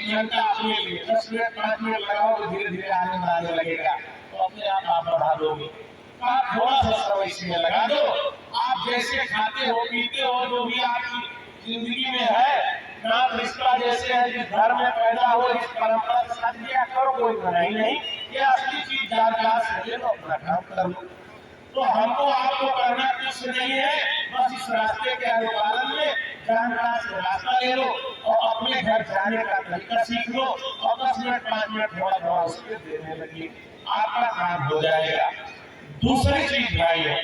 1 घंटा अपने लिए 10 मिनट 5 मिनट लगाओ तो धीरे धीरे आनंद आने लगेगा, तो अपने आप बढ़ा दोगे। आप थोड़ा सा समय इसमें लगा दो। आप जैसे खाते हो पीते हो, जो भी आपकी जिंदगी में है, नाम रिश्ता जैसे है, जिस घर में पैदा हो, इस परंपरा के साथ किया करो, कोई मनाही नहीं। ये असली चीज जानकार से तो अपना काम कर लो। तो हमको आपको करना कुछ नहीं है, बस इस रास्ते के अनुपालन में जानकार से रास्ता ले लो और अपने घर जाने का तरीका सीख लो और 10 मिनट 5 मिनट थोड़ा थोड़ा उसके देने लगे, आपका काम हो जाएगा। दूसरी चीज भाइयों,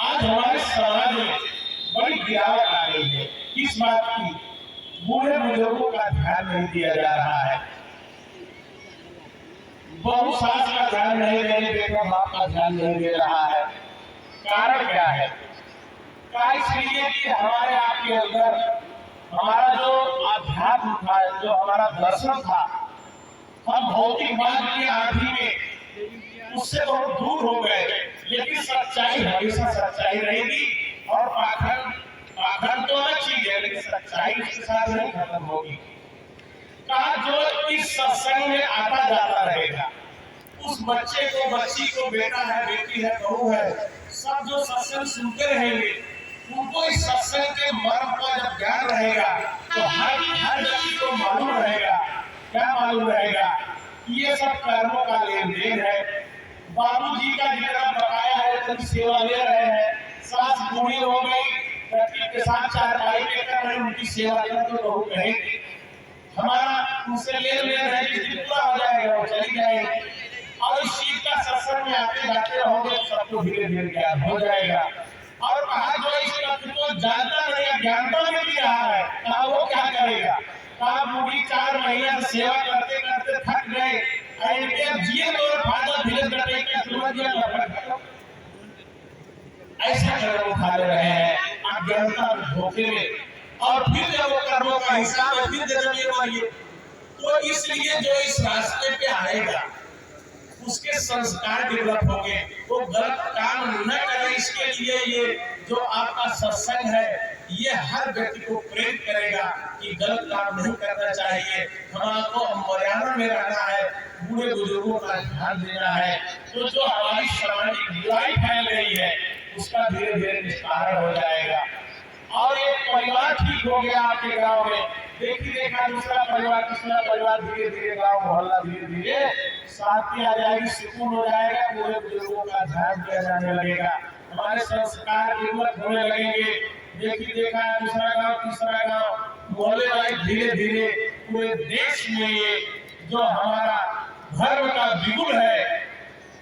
आज हमारे समाज में बड़ी गिरावट आ रही है इस बात की, बूढ़े बुजुर्गों का ध्यान नहीं दिया जा रहा है। बहू सास का ध्यान नहीं दे रही, बेटा बाप का ध्यान नहीं दे रहा है। कारण क्या है? क्या इसलिए कि हमारे आपके अंदर हमारा जो अध्यात्म था, जो हमारा दर्शन था, हम भौतिकवाद की आंधी में उससे बहुत दूर हो गए। लेकिन सच्चाई हमेशा सच्चाई रहेगी और पाखंड तो अलग चीज है, लेकिन सच्चाई उसके साथ नहीं खत्म होगी। कहा जो इस सत्संग में आता जाता रहेगा, उस बच्चे को, बच्ची को, बेटा है, बेटी है, बहू है, सब जो सत्संग सुनते रहेंगे, उनको इस सत्संग के मर्म का जब ज्ञान रहेगा तो हर व्यक्ति को मालूम रहेगा। क्या मालूम रहेगा? ये सब कर्मों का लेन देन है। बाबूजी का जितना बकाया है उनकी सेवा ले रहे हैं, सास बूढ़ी हो गई, पति के साथ चारपाई पे कर रहे, उनकी सेवा कर तो बहू कहेगी। हमारा उनसे लेन देन है कि पूरा हो जाएगा, वो चली जाएगी। और इस चीज का सत्संग में आते जाते रहोगे तो सबको धीरे धीरे ज्ञान हो जाएगा। और कहा जो इस तत्व को जानता नहीं, ज्ञानता में भी रहा है, कहा वो क्या करेगा? कहा बूढ़ी 4 महीने से सेवा करते करते थक गए, जिए तो फायदा धीरे धीरे ऐसा कदम उठा रहे हैं अज्ञानता धोखे में, और फिर जब वो कर्मों का हिसाब है फिर देने। तो इसलिए जो इस रास्ते पे आएगा उसके संस्कार डेवलप होंगे, वो गलत काम न करे। इसके लिए ये जो आपका सत्संग है ये हर व्यक्ति को प्रेरित करेगा कि गलत काम नहीं करना चाहिए, हमको मर्यादा में रहना है, बूढ़े बुजुर्गों का ध्यान देना है। तो जो हमारी सामाजिक बुराई फैल रही है उसका धीरे धीरे निस्तारण हो जाएगा और एक परिवार ठीक हो गया आपके गांव में। देखी देखा दूसरा परिवार, तीसरा परिवार, धीरे धीरे गांव मोहल्ला धीरे धीरे शांति आ जाएगी, सुकून हो जाएगा, बूढ़े बुजुर्गों का ध्यान दिया जाने लगेगा, हमारे संस्कार निर्मल होने लगेंगे। देखी देखा दूसरा गांव, तीसरा गांव, मोहल्ले वाले धीरे धीरे पूरे देश में ये जो हमारा धर्म का बिगुल है,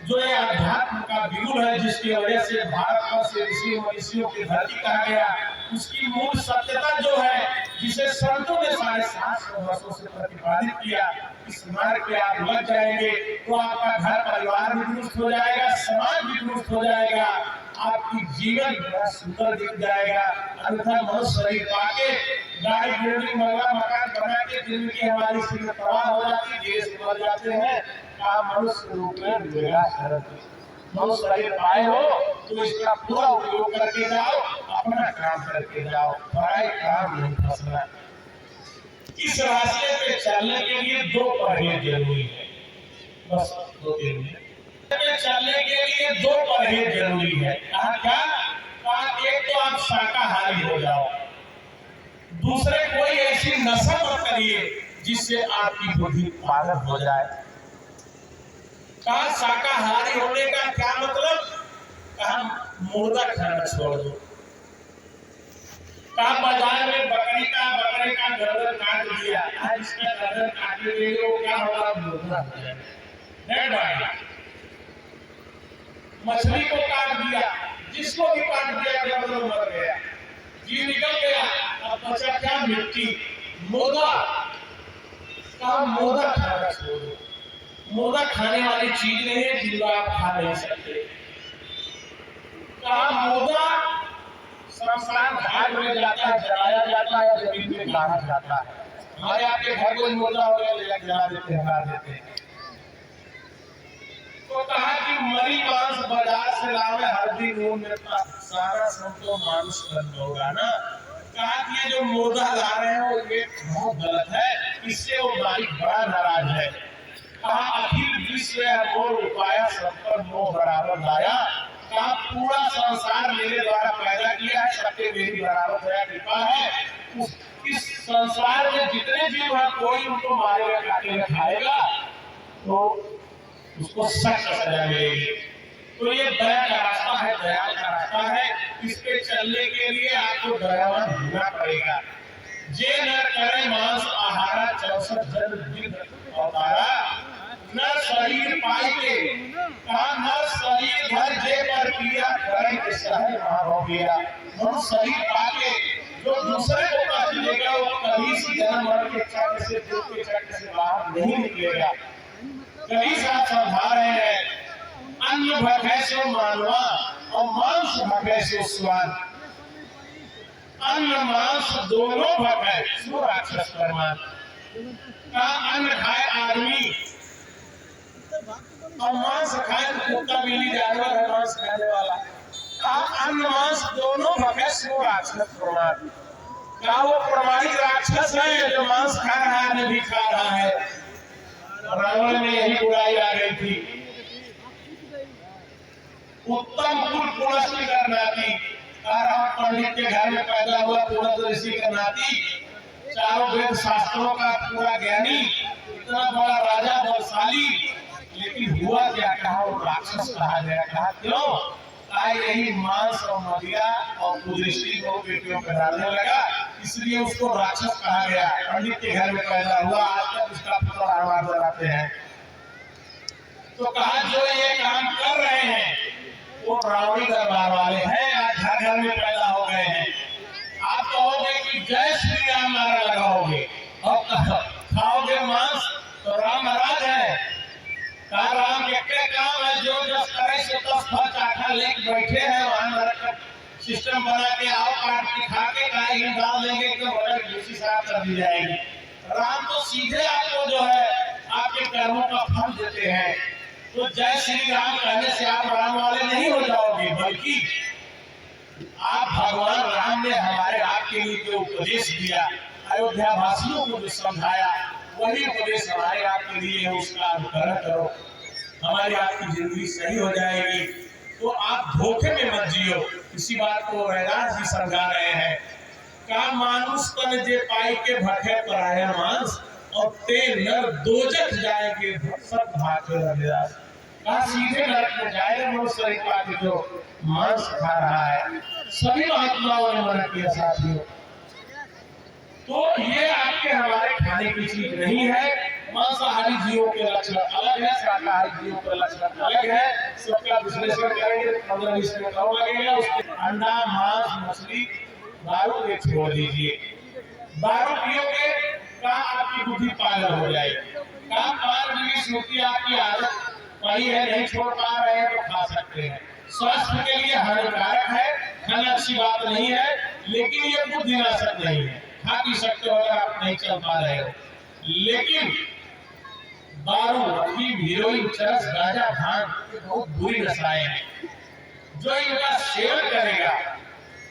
जो ये अध्यात्म का बिगुल है, जिसकी वजह से भारत पर से ऋषि मनीषियों की धरती कहा गया, उसकी मूल सत्यता जो है, जिसे संतों ने 750 वर्षों से प्रतिपादित किया, इस मार्ग पे आप लग जाएंगे तो आपका घर परिवार भी दुरुस्त हो जाएगा, समाज भी दुरुस्त हो जाएगा, आपकी जीवन बड़ा सुंदर दिख जाएगा। अन्यथा मनुष्य शरीर पाके गाड़ी बिल्डिंग बंगला मकान बना के जिंदगी हमारी सीधे तबाह हो जाती, देश बदल जाते हैं। मनुष्य रूप में मिलेगा मनुष्य शरीर पाए हो तो इसका पूरा उपयोग करके जाओ, अपना काम करके जाओ, पढ़ाई काम नहीं फंसना। इस रास्ते पे चलने के लिए 2 परहेज जरूरी है, बस 2 जरूरी है। चलने के लिए 2 परहेज जरूरी है। कहा क्या? कहा एक तो आप शाकाहारी हो जाओ, दूसरे कोई ऐसी नशा मत करिए जिससे आपकी बुद्धि पागल हो जाए। कहा शाकाहारी होने का क्या मतलब? कहा मुर्गा खाना छोड़ दो। कहा बाजार में बकरे का गर्दन काट दिया, आज इसका गर्दन काटने के लिए वो क्या होगा? मुर्गा हो जाएगा। मछली को काट दिया, जिसको भी काट दिया गर्दन मर गया, जी निकल गया, अब बचा क्या? मिट्टी। मुर्गा, कहा मुर्गा खाना छोड़ दो। मुर्गा खाने वाली चीज नहीं है जिसको आप खा नहीं सकते। कहा मुर्गा शमशान घाट में जाता है, जलाया जाता है, जमीन में गाड़ा जाता है। हमारे आपके घर में मुर्गा हो गया, ले जला देते हैं, हरा देते हैं। तो कहा कि मरी मांस बाजार से लावे, हल्दी नून मिर्चा सारा सब तो मांस बंद होगा ना, कहा कि ये जो मुर्दा ला रहे हैं वो ये बहुत गलत है, इससे वो मालिक बड़ा नाराज है। कहा अखिल विश्व मोर उपाया सब पर मोह बराबर लाया। कहा पूरा संसार मेरे द्वारा पैदा किया है, सबके मेरी बराबर दया कृपा है। इस संसार में जितने जीव हैं कोई उनको मारेगा काटेगा खाएगा तो उसको सख्त सजा मिलेगी। तो ये दया का रास्ता है, दया का रास्ता है। इस पे चलने के लिए आपको दयावान होना पड़ेगा। जे न करे मांस आहारा 64 जन्म गिद्ध अवतारा। न शरीर पाई के कहा न शरीर घर जे पर पिया करे के सहज महाभोगिया। हम शरीर पाके जो दूसरे को कष्ट देगा वो कभी से जन्म मरण के चक्र से दुख के चक्र से बाहर नहीं निकलेगा। कभी साथ समझा रहे हैं अन्न भखे सो मानवा और मांस भखे सो स्वाद। अन्न मांस दोनों भखे सो राक्षस परमान। का अन्न खाए आदमी और मांस खाए तो कुत्ता बिल्ली जानवर है मांस खाने वाला। का अन्न मांस दोनों भखे सो राक्षस परमान। का वो प्रमाणिक राक्षस है जो मांस खा रहा है नहीं खा रहा है। रावण में यही बुराई आ गई थी। उत्तम कुल पुलस्त्य का नाती पंडित के घर में पैदा हुआ पुलस्त्य ऋषि का नाती, चारों वेद शास्त्रों का पूरा ज्ञानी, इतना बड़ा राजा बलशाली, लेकिन हुआ क्या? कहा वो राक्षस कहा गया। कहा क्यों? यही मांस और मदिरा और कुदृष्टि को बेटियों पर डालने लगा, इसलिए उसको राक्षस कहा गया। पंडित के घर में पैदा हुआ, आज तक उसका पुत्र आवाज लगाते हैं। तो कहा जो ये काम कर रहे हैं वो रावणी दरबार वाले हैं, आज घर घर में पैदा हो गए हैं। आप कहोगे कि जय श्री राम नारा लगाओगे और खाओगे मांस तो राम नाराज है। राम के काम है जो जस करे से तस फल चाखा लेके बैठे हैं, वहां सिस्टम बना के आओ काट के खा के काहे डाल देंगे तो बड़ा दूसरी साफ कर दी जाएगी। राम तो सीधे आपको जो है आपके कर्मों का फल देते हैं। तो जय श्री राम कहने से आप राम वाले नहीं हो जाओगे, बल्कि आप भगवान राम ने हमारे आपके लिए जो उपदेश दिया, अयोध्या वासियों को जो समझाया, वही उपदेश हमारे आपके लिए उसका अनुकरण करो, हमारी आपकी जिंदगी सही हो जाएगी। तो आप धोखे में मत जियो। इसी बात को रैदास जी समझा रहे हैं। का मानुष तन जे पाई के भखे पराया मांस और ते नर दोजख जाएंगे सब भागे रविदास। का सीधे नरक में जाएगा मनुष्य शरीर पाके जो मांस खा रहा है। सभी महात्माओं ने मना किया साथियों। तो ये आपके हमारे खाने की चीज नहीं है। मांसाहारी जीवों के लक्षण अलग है, शाकाहारी जीवों के लक्षण अलग है। सबका विश्लेषण करेंगे 15-20 मिनट और लगेगा। उसके अंडा मांस मछली दारू ये छोड़ दीजिए। दारू पियोगे का आपकी बुद्धि पागल हो जाएगी। का 5 मिनट स्मृति आपकी आदत पड़ी है, नहीं छोड़ पा रहे हैं तो खा सकते हैं। स्वास्थ्य के लिए हानिकारक है, खाना अच्छी बात नहीं है, लेकिन ये बुद्धि नाशक नहीं है। खा पी सकते हो अगर आप नहीं चल पा रहे हो। लेकिन दारू, अफीम, हीरोइन, चरस, गांजा, भांग बहुत बुरी नशाएं हैं। जो इनका सेवन करेगा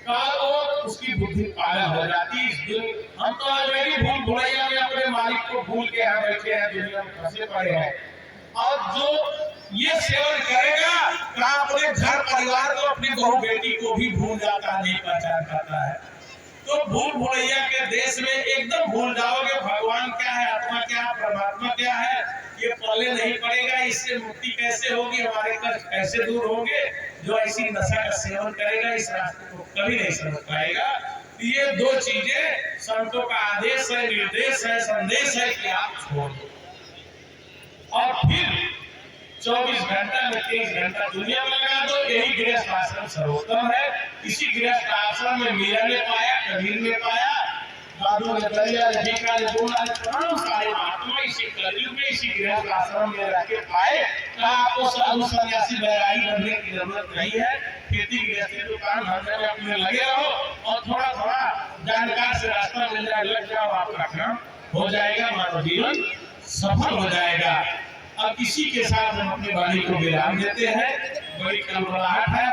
का वो उसकी बुद्धि पागल हो जाती। इस दिन हम तो ऑलरेडी भूल भुलैया में अपने मालिक को भूल के यहाँ बैठे हैं, दुनिया में फंसे पड़े हैं। और जो ये सेवन करेगा का अपने घर परिवार को, अपनी बहू बेटी को भी भूल जाता, नहीं पहचान पाता है। तो भूल भुलैया के देश में एकदम भूल जाओगे भगवान क्या है, आत्मा क्या है, परमात्मा क्या है, ये पहले नहीं पड़ेगा। इससे मुक्ति कैसे होगी, हमारे कष्ट कैसे दूर होंगे। जो ऐसी नशा का सेवन करेगा इस रास्ते को कभी नहीं समझ पाएगा। ये 2 चीजें संतों का आदेश है, निर्देश है, संदेश है कि आप छोड़ दो। और फिर 24 घंटा में 23 घंटा दुनिया में लगा दो। यही गृहस्थ आश्रम सर्वोत्तम है। इसी गृहस्थ आश्रम में मीरा ने पाया, कबीर ने पाया, साधु ने दरिया ने भीखा ने बोला, तमाम सारे महात्मा इसी कलयुग में इसी गृहस्थ आश्रम में रह के पाए। आपको साधु सन्यासी बैरागी बनने की जरूरत नहीं है। खेती गृहस्थी दुकान धंधे में अपने लगे रहो और थोड़ा थोड़ा जानकार से रास्ता मिल जाए, लग जाओ, आपका काम हो जाएगा, मानव जीवन सफल हो जाएगा। अब इसी के साथ हम अपने वाणी को विराम देते हैं। बड़ी कलबलाहट है।